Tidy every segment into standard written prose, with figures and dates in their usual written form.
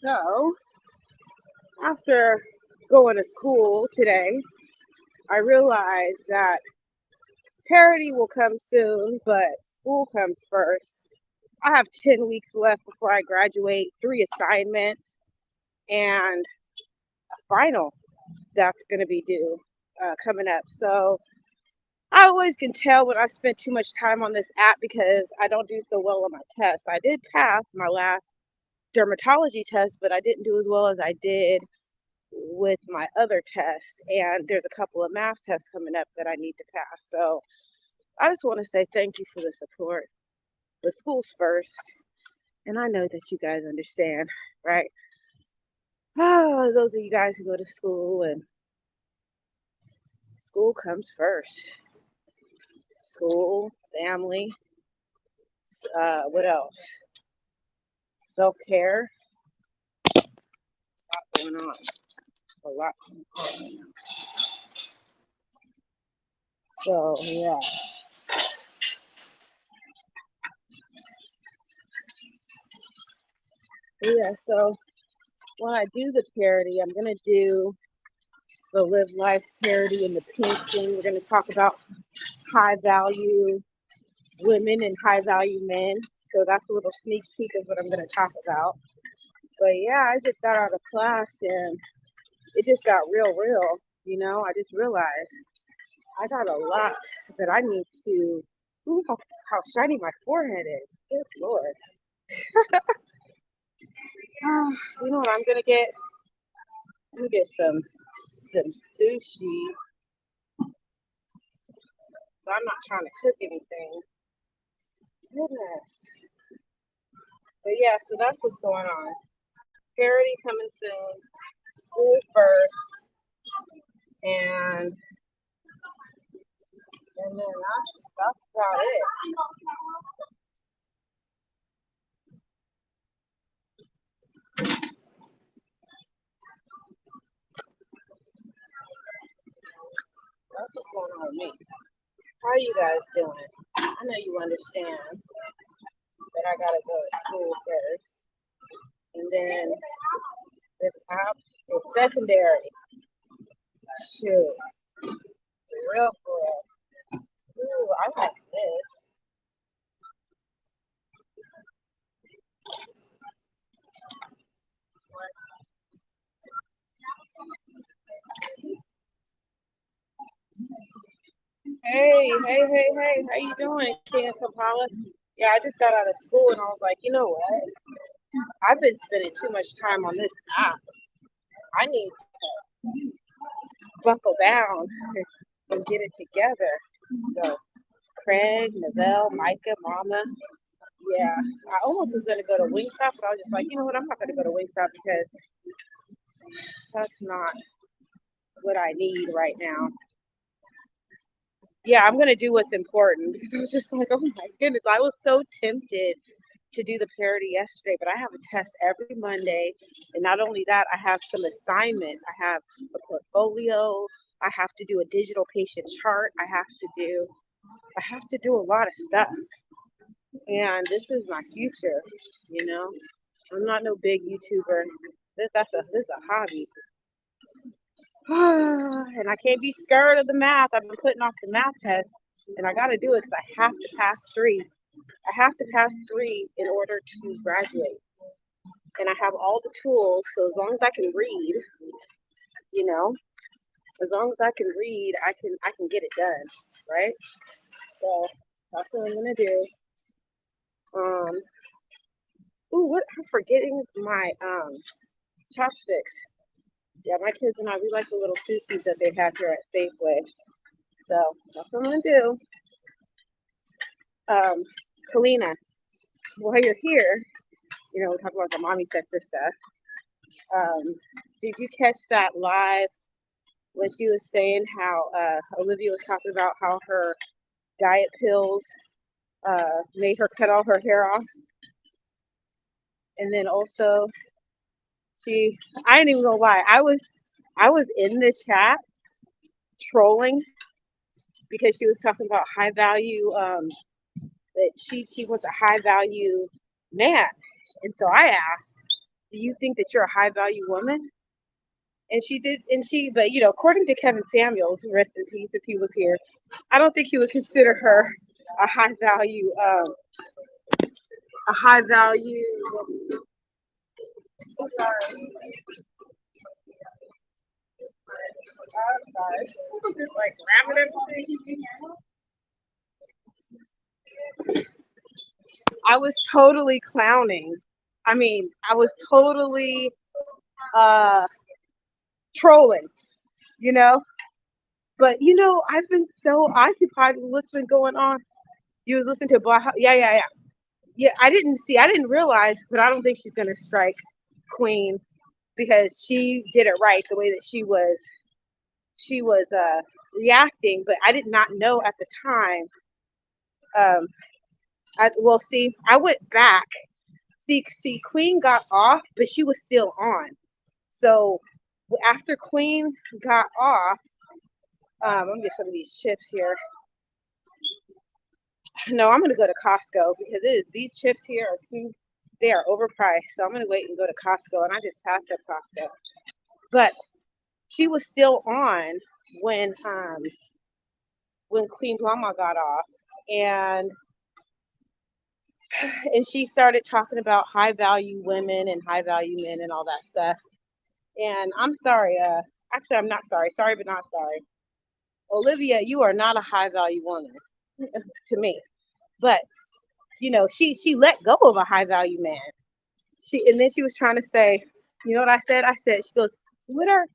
So, after going to school today, I realized that Parody will come soon, but school comes first. I have 10 weeks left before I graduate, 3 assignments, and a final that's going to be due coming up. So, I always can tell when I've spent too much time on this app because I don't do so well on my tests. I did pass my last dermatology test, but I didn't do as well as I did with my other test, and there's a couple of math tests coming up that I need to pass. So I just want to say thank you for the support. The school's first, and I know that you guys understand, right? Those of you guys who go to school, and school comes first. School, family, what else? Self-care, going on. A lot going on. So yeah. So when I do the parody, I'm gonna do the Live Life parody and the pink thing. We're gonna talk about high value women and high value men. So that's a little sneak peek of what I'm gonna talk about. But yeah, I just got out of class and it just got real. I just realized I got a lot that I need to. Ooh, how shiny my forehead is. Good Lord. You know what I'm gonna get? I'm gonna get some sushi. So I'm not trying to cook anything. Goodness. But yeah, so that's what's going on. Parody coming soon. School first, and then that's about it. That's what's going on with me. How are you guys doing? I know you understand that I gotta go to school first, and then this app is secondary. Shoot, for real. Ooh, I like this. Hey, how you doing, Ken Kampala? Yeah, I just got out of school and I was like, you know what? I've been spending too much time on this app. I need to buckle down and get it together. So, Craig, Novell, Micah, Mama. Yeah, I almost was going to go to Wingstop, but I was just like, you know what? I'm not going to go to Wingstop because that's not what I need right now. Yeah, I'm going to do what's important because I was just like, oh my goodness. I was so tempted to do the parody yesterday, but I have a test every Monday. And not only that, I have some assignments. I have a portfolio. I have to do a digital patient chart. I have to do a lot of stuff. And this is my future. I'm not no big YouTuber. This is a hobby. And I can't be scared of the math. I've been putting off the math test and I got to do it because I have to pass three. I have to pass three in order to graduate. And I have all the tools. So as long as I can read, you know, as long as I can read, I can get it done, right? So that's what I'm gonna do. Um, what I'm forgetting my chopsticks. Yeah, my kids and we like the little sushis that they have here at Safeway. So that's what I'm gonna do. Kalina, while you're here, we talk about the mommy sector stuff. Um, did you catch that live when she was saying how Olivia was talking about how her diet pills made her cut all her hair off? And then also I ain't even gonna lie, I was in the chat trolling because she was talking about high value, that she wants a high value man. And so I asked, do you think that you're a high value woman? And she did, but according to Kevin Samuels, rest in peace if he was here, I don't think he would consider her a high value, a high value. I'm sorry. I'm sorry. Just like grabbing everything. I was totally clowning. I mean, I was totally uh trolling, you know. But I've been so occupied with what's been going on. You was listening to Black. Yeah, yeah, yeah. Yeah, I didn't realize, but I don't think she's gonna strike Queen because she did it right the way that she was reacting, but I did not know at the time. Um, I went back. See, Queen got off, but she was still on. So after Queen got off, I'm gonna get some of these chips here. No, I'm gonna go to Costco because these chips here are too. They are overpriced, so I'm gonna wait and go to Costco. And I just passed up Costco, but she was still on when Queen Blama got off, and she started talking about high value women and high value men and all that stuff. And I'm sorry, actually I'm not sorry. Sorry but not sorry. Olivia, you are not a high value woman to me. But she let go of a high value man. And then she was trying to say, you know what I said? I said, she goes, what are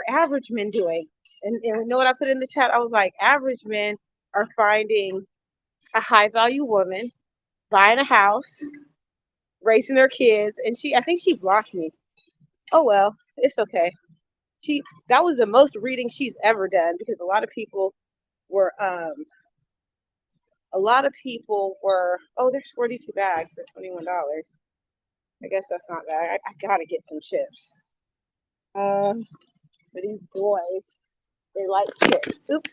average men doing? And you know what I put in the chat? I was like, average men are finding a high value woman, buying a house, raising their kids, and I think she blocked me. Oh well, it's okay. That was the most reading she's ever done because a lot of people were oh, there's 42 bags for $21. I guess that's not bad. I gotta get some chips. For these boys, they like chips. Oops.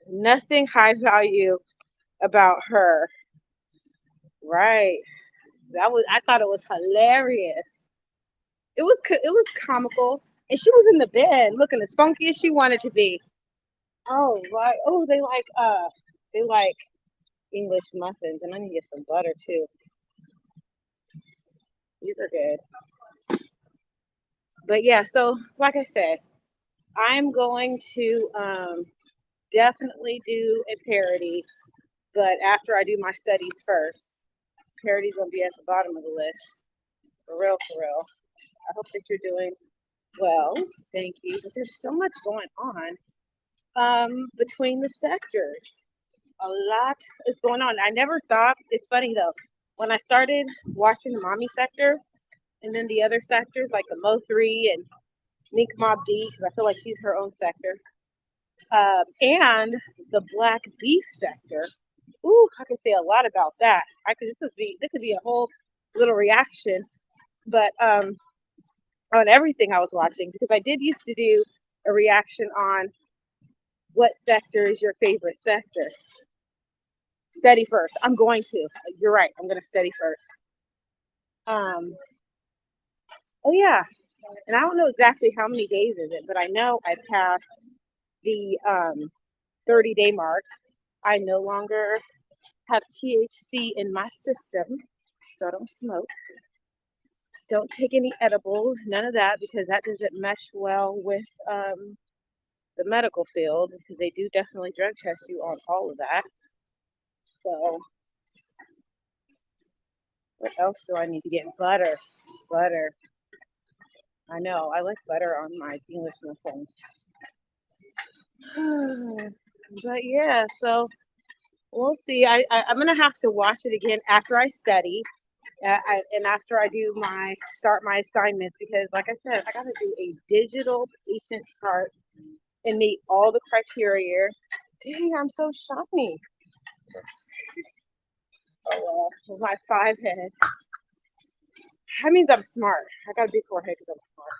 Nothing high value about her. Right. I thought it was hilarious. It was comical. And she was in the bed looking as funky as she wanted to be. Oh, right. Oh, they like English muffins, and I need to get some butter too. These are good. But yeah, so like I said, I'm going to definitely do a parody, but after I do my studies first. Parody's gonna be at the bottom of the list. For real, for real. I hope that you're doing well. Thank you. But there's so much going on between the sectors. A lot is going on. I never thought, it's funny though, when I started watching the mommy sector and then the other sectors like the Mo3 and Nick Mob D, because I feel like she's her own sector, and the black beef sector. Ooh, I can say a lot about that. This could be a whole little reaction, but on everything I was watching, because I did used to do a reaction on what sector is your favorite sector. Study first. I'm going to. You're right. I'm going to study first. Oh yeah, and I don't know exactly how many days is it, but I know I passed the 30-day mark. I no longer have THC in my system, so I don't smoke. Don't take any edibles, none of that, because that doesn't mesh well with the medical field, because they do definitely drug test you on all of that. So what else do I need to get? Butter. I know, I like butter on my English muffins. But yeah, so we'll see. I'm gonna have to watch it again after I study, and after I start my assignments, because like I said, I gotta do a digital patient chart and meet all the criteria. Dang, I'm so shiny. Oh well, my 5 head. That means I'm smart. I got a big forehead because I'm smart.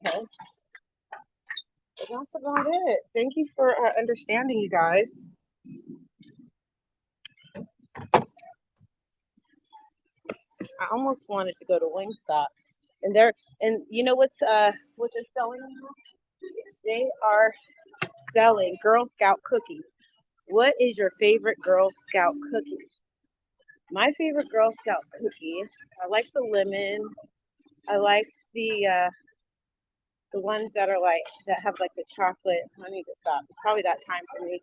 Okay. But that's about it. Thank you for understanding, you guys. I almost wanted to go to Wingstop, and you know what they're selling now? They are selling Girl Scout cookies. What is your favorite Girl Scout cookie? My favorite Girl Scout cookie, I like the lemon. I like the ones that are like that have like the chocolate. I need to stop. It's probably that time for me,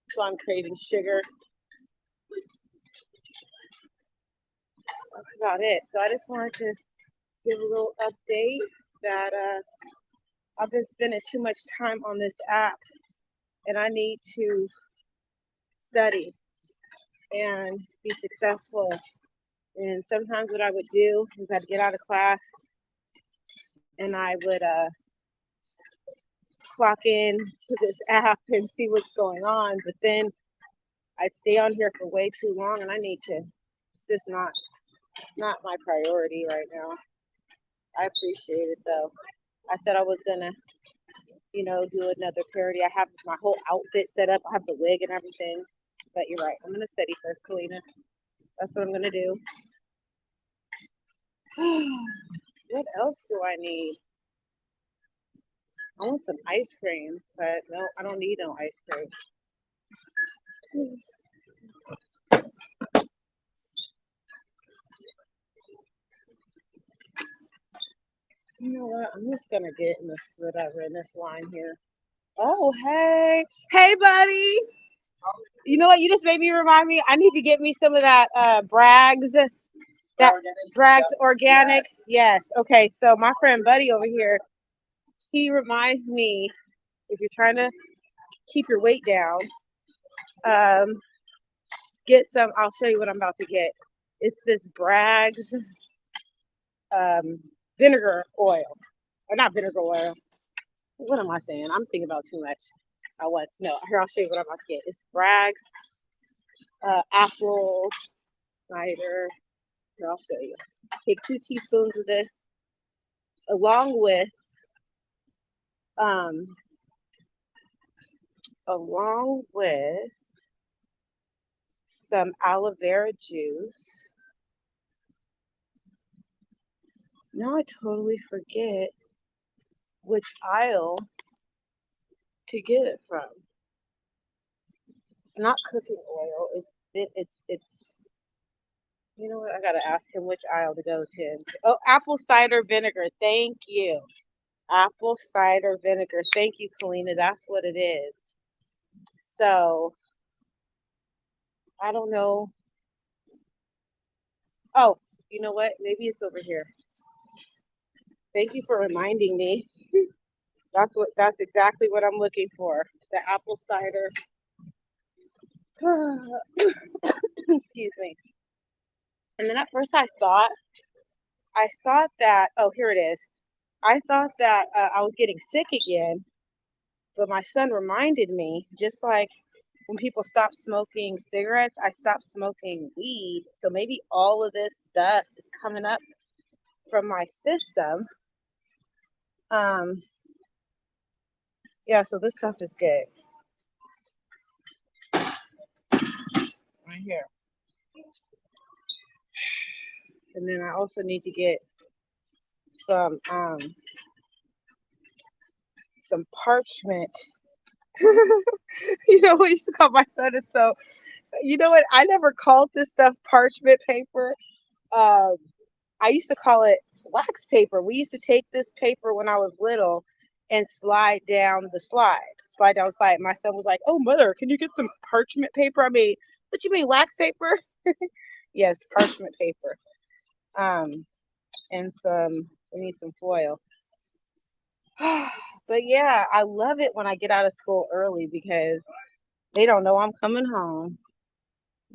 so I'm craving sugar. That's about it. So I just wanted to give a little update that I've been spending too much time on this app, and I need to study and be successful. And sometimes what I would do is I'd get out of class and I would clock in to this app and see what's going on. But then I'd stay on here for way too long, and I need to. It's just not. It's not my priority right now. I appreciate it though. I said I was gonna, do another parody. I have my whole outfit set up. I have the wig and everything. But you're right. I'm gonna study first, Kalina. That's what I'm gonna do. What else do I need? I want some ice cream, but no, I don't need no ice cream. You know what? I'm just gonna get in this in this line here. Oh, hey, hey, buddy. You know what? You just made me remind me. I need to get me some of that Bragg's. That Bragg's organic. Yes. Okay. So my friend Buddy over here, he reminds me, if you're trying to keep your weight down, get some. I'll show you what I'm about to get. It's this Bragg's vinegar oil, or not vinegar oil. What am I saying? I'm thinking about too much at once. No, here, I'll show you what I'm about to get. It's Bragg's apple cider. Here, I'll show you. Take 2 teaspoons of this, along with some aloe vera juice. Now I totally forget which aisle to get it from. It's not cooking oil. It's you know what? I gotta ask him which aisle to go to. Oh, apple cider vinegar. Thank you. Apple cider vinegar. Thank you, Kalina. That's what it is. So I don't know. Oh, you know what? Maybe it's over here. Thank you for reminding me. That's exactly what I'm looking for. The apple cider. Excuse me. And then at first I thought that, oh, here it is. I thought that I was getting sick again, but my son reminded me, just like when people stop smoking cigarettes, I stopped smoking weed. So maybe all of this stuff is coming up from my system. Yeah, so this stuff is good. Right here. And then I also need to get some parchment. You know what I used to call my son is so, you know what? I never called this stuff parchment paper. I used to call it wax paper. We used to take this paper when I was little and slide down the slide. Slide down the slide. My son was like, "Oh, mother, can you get some parchment paper?" I mean, what you mean, wax paper? Yes, parchment paper. And we need some foil. But yeah, I love it when I get out of school early because they don't know I'm coming home.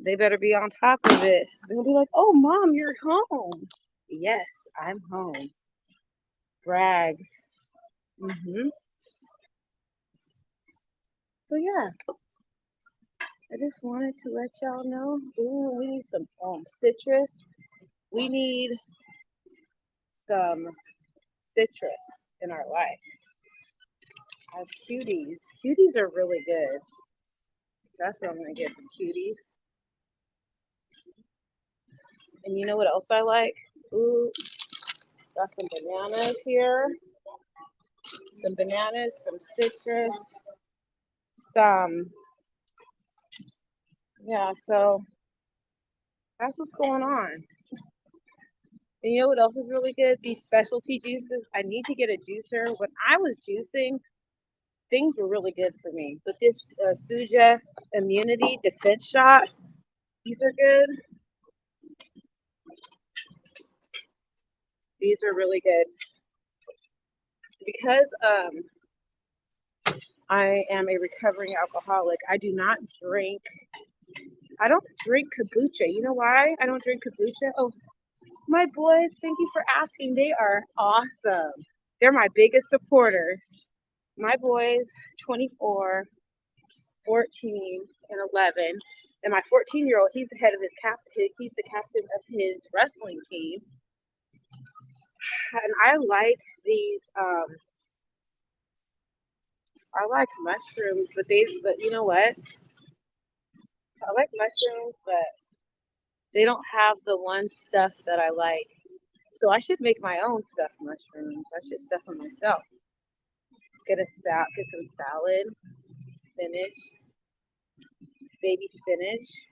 They better be on top of it. They'll be like, "Oh, Mom, you're home." Yes, I'm home. Brags. So yeah, I just wanted to let y'all know. Ooh, we need some citrus. We need some citrus in our life. I have cuties. Cuties are really good. That's what I'm gonna get, some cuties. And you know what else I like? Ooh, got some bananas here. Some bananas, some citrus, some, yeah, so that's what's going on. And you know what else is really good? These specialty juices. I need to get a juicer. When I was juicing, things were really good for me. But this Suja Immunity Defense Shot, these are good. These are really good. Because I am a recovering alcoholic, I don't drink kombucha. You know why I don't drink kombucha? Oh, my boys, thank you for asking. They are awesome. They're my biggest supporters. My boys, 24, 14, and 11. And my 14-year-old, he's the head of he's the captain of his wrestling team. And I like these, I like mushrooms, but you know what? I like mushrooms, but they don't have the one stuff that I like. So I should make my own stuffed mushrooms. I should stuff them myself. Get some salad, spinach, baby spinach,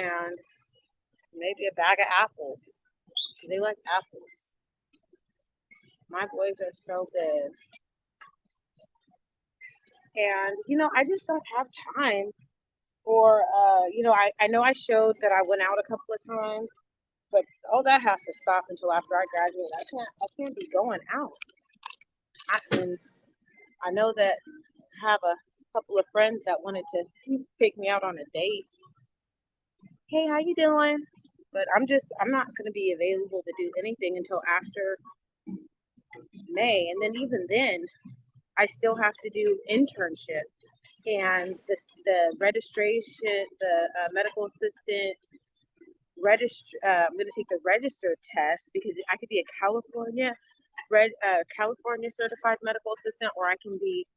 and maybe a bag of apples. They like apples. My boys are so good. And, I just don't have time for, I know I showed that I went out a couple of times, but all that has to stop until after I graduate. I can't be going out. I know that I have a couple of friends that wanted to take me out on a date. Hey, how you doing? But I'm not going to be available to do anything until after May. And then even then, I still have to do internship and the registration, the medical assistant I'm going to take the registered test because I could be a California certified medical assistant, or I can be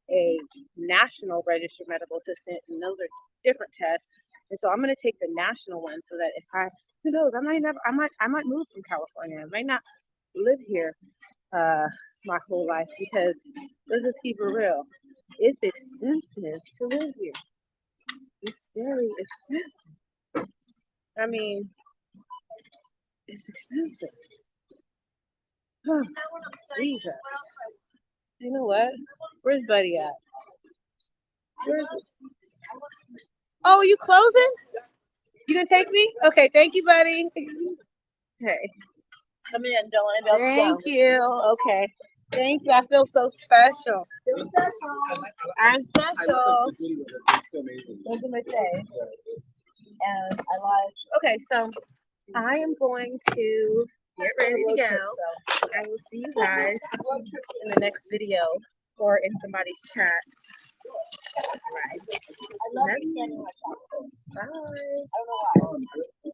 a national registered medical assistant, and those are different tests. And so I'm going to take the national one so that who knows, I might move from California. I might not live here my whole life because let's just keep it real. It's expensive to live here. It's very expensive. I mean, it's expensive. Huh, Jesus. You know what? Where's Buddy at? Oh, you closing? You gonna take me? Okay, thank you, Buddy. Hey. Come in, don't let anybody else Thank you. Okay. Thank you. I feel so special. I'm special. What did I say? And I like. Okay, so I am going to get ready to go. I will see you guys in the next video or in somebody's chat. All right. I love you. Bye. I don't know why.